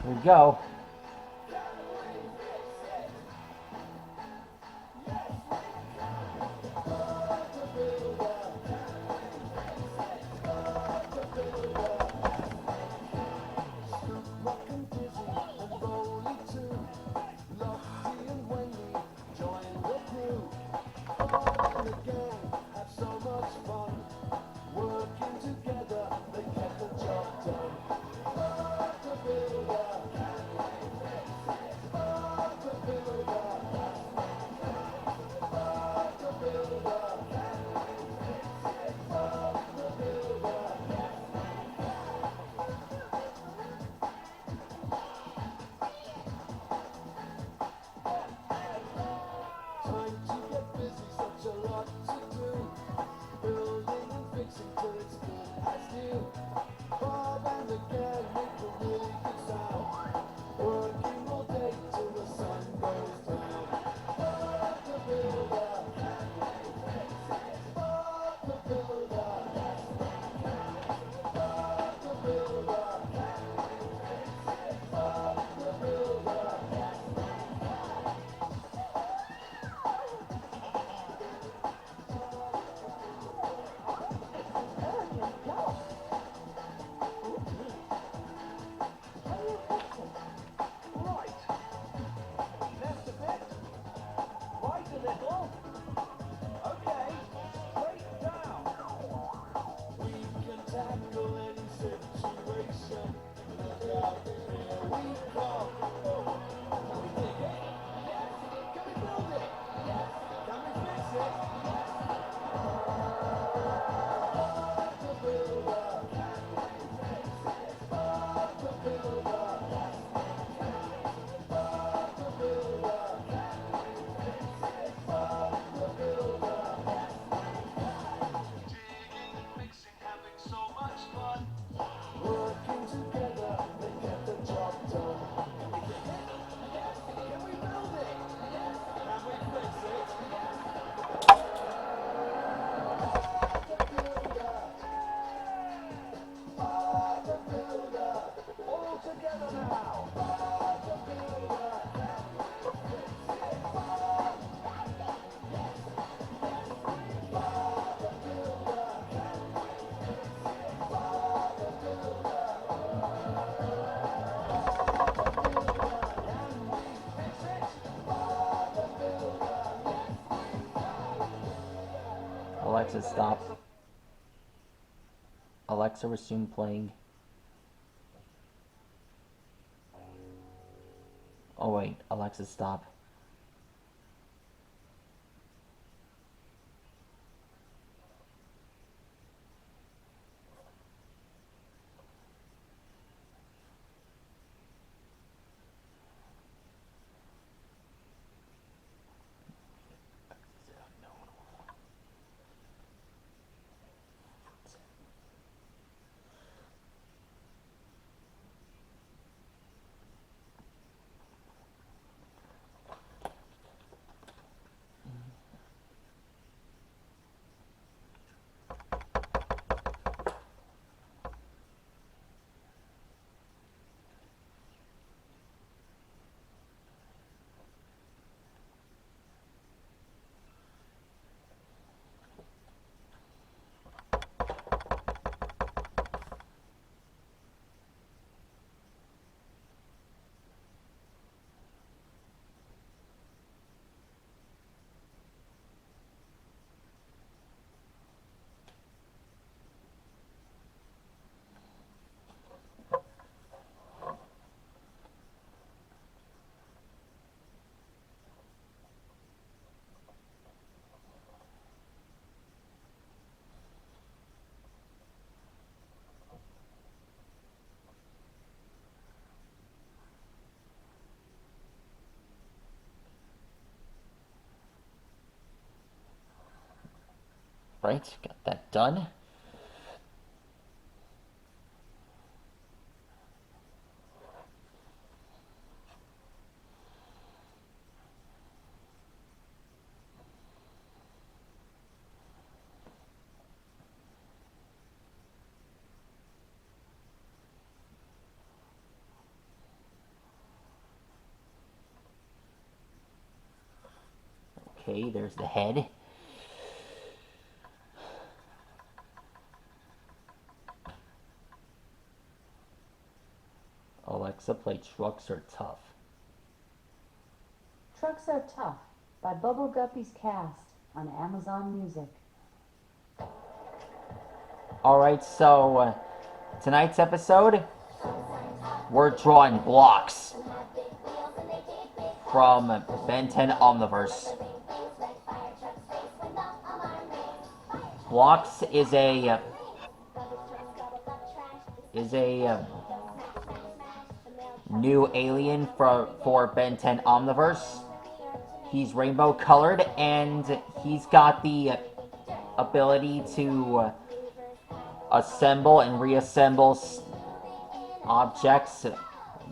we go. Alexa, stop. Alexa, resume playing. Oh wait, Alexa, stop. Right, got that done. Okay, there's the head. Alexa, play Trucks Are Tough. Trucks Are Tough by Bubble Guppy's Cast on Amazon Music. Alright, so tonight's episode, we're drawing bloxx from Ben 10 Omniverse. Bloxx is a new alien for Ben 10 Omniverse. He's rainbow colored and he's got the ability to assemble and reassemble objects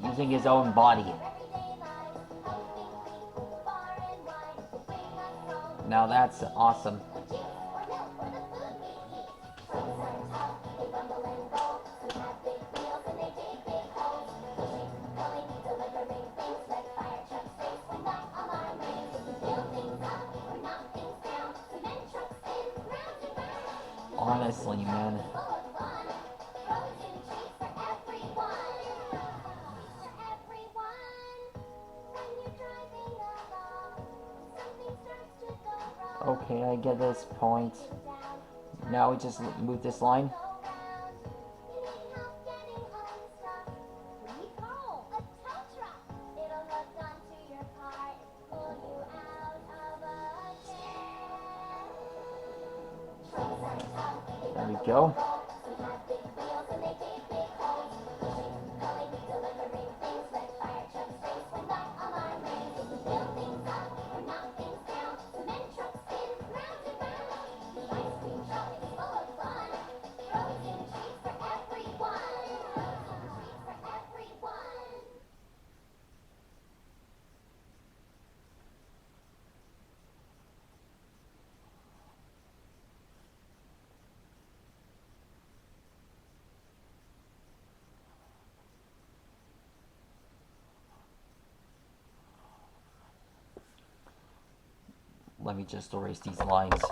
using his own body. Now that's awesome. Honestly, man. Okay, I get this point. Now we just move this line. There we go. Let me just erase these lines.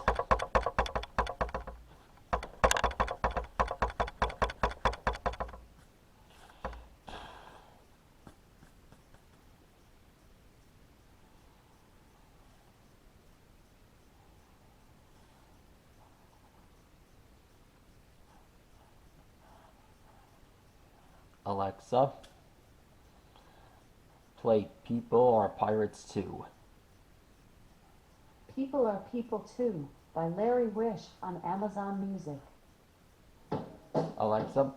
Alexa, play People Are Pirates 2. People Are People Too by Larry Wish on Amazon Music. Alexa,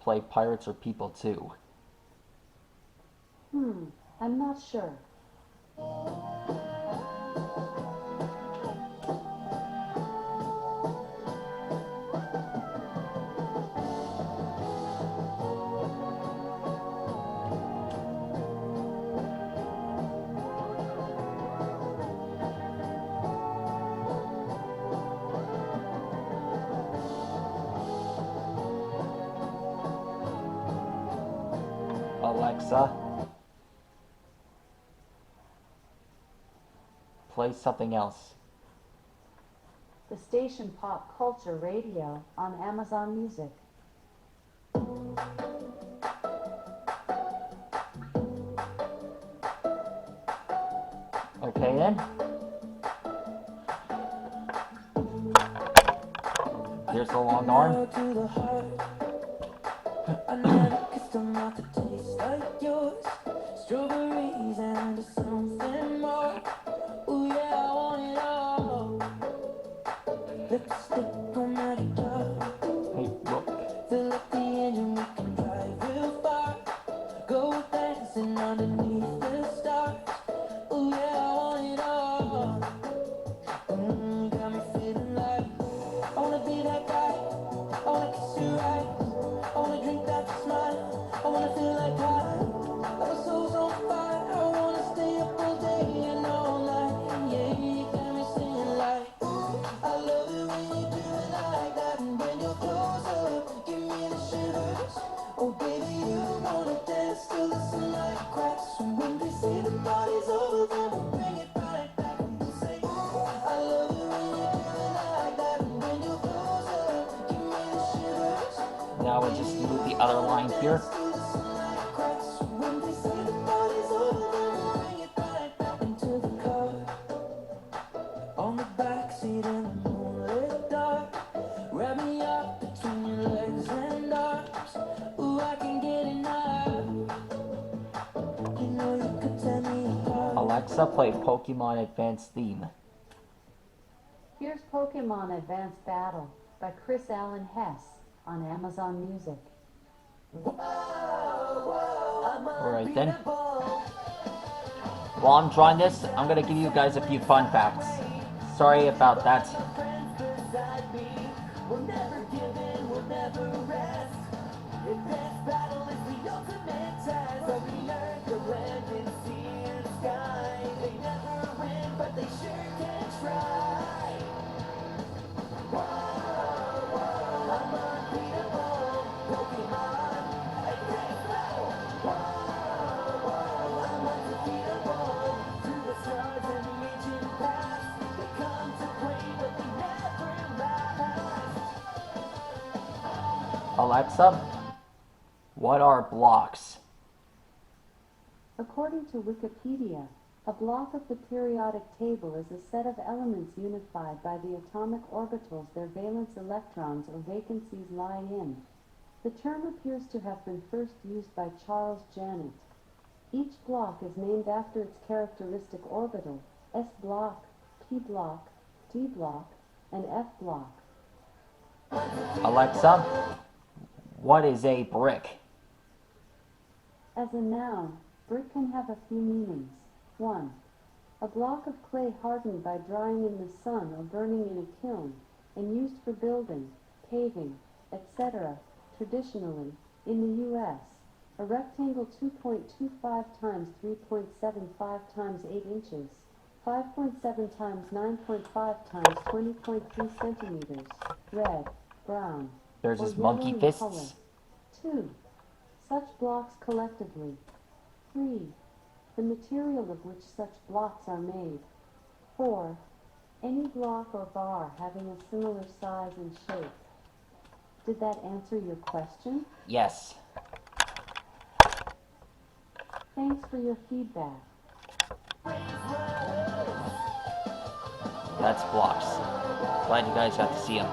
play Pirates Are People 2. I'm not sure. Alexa, play something else. The station Pop Culture Radio on Amazon Music. Okay then. Here's the long arm. I never kissed a mouth that tastes like yours. Strawberries and something more. Ooh yeah, I want it all. Lipstick on my guitar. Hey, look. Fill up the engine, we can drive real far. Go dancing underneath the stars. Ooh yeah, I want it all. Got me feeling like I wanna be that guy. I wanna kiss your eyes. I wanna drink that smile. I wanna feel like our souls on fire. I wanna stay up all day and all night. Yeah, you got me singing like, ooh, I love it when you do it Now we just move the other line here. When they say the party's over, bring it right into the car. On the backseat in the moonlit dark, wrap me up between your legs and arms. Ooh, I can get enough. You know you could tear me apart. Alexa, play Pokemon Advance theme. Here's Pokemon Advanced Battle by Chris Allen Hess on Amazon Music. Alright then. While I'm drawing this, I'm gonna give you guys a few fun facts. Sorry about that. We'll never give in, we'll never rest. Advanced battle is the ultimate test. Every earth, the land, and sea and sky. They never win, but they sure can try. I'm unbeatable, Pokemon. Advanced battle. I'm undefeatable. Through the stars and the ancient past, they come to play, but they never last. Alexa, what are blocks? According to Wikipedia, a block of the periodic table is a set of elements unified by the atomic orbitals their valence electrons or vacancies lie in. The term appears to have been first used by Charles Janet. Each block is named after its characteristic orbital: S block, P block, D block, and F block. Alexa, what is a brick? As a noun, brick can have a few meanings. 1. A block of clay hardened by drying in the sun or burning in a kiln, and used for building, paving, etc., traditionally, in the U.S. A rectangle 2.25 times 3.75 times 8 inches, 5.7 times 9.5 times 20.3 centimeters, red, brown, There's or his yellow monkey in fists. color. 2. Such blocks collectively. 3. The material of which such blocks are made. 4. Any block or bar having a similar size and shape. Did that answer your question? Yes. Thanks for your feedback. That's blocks. Glad you guys got to see them.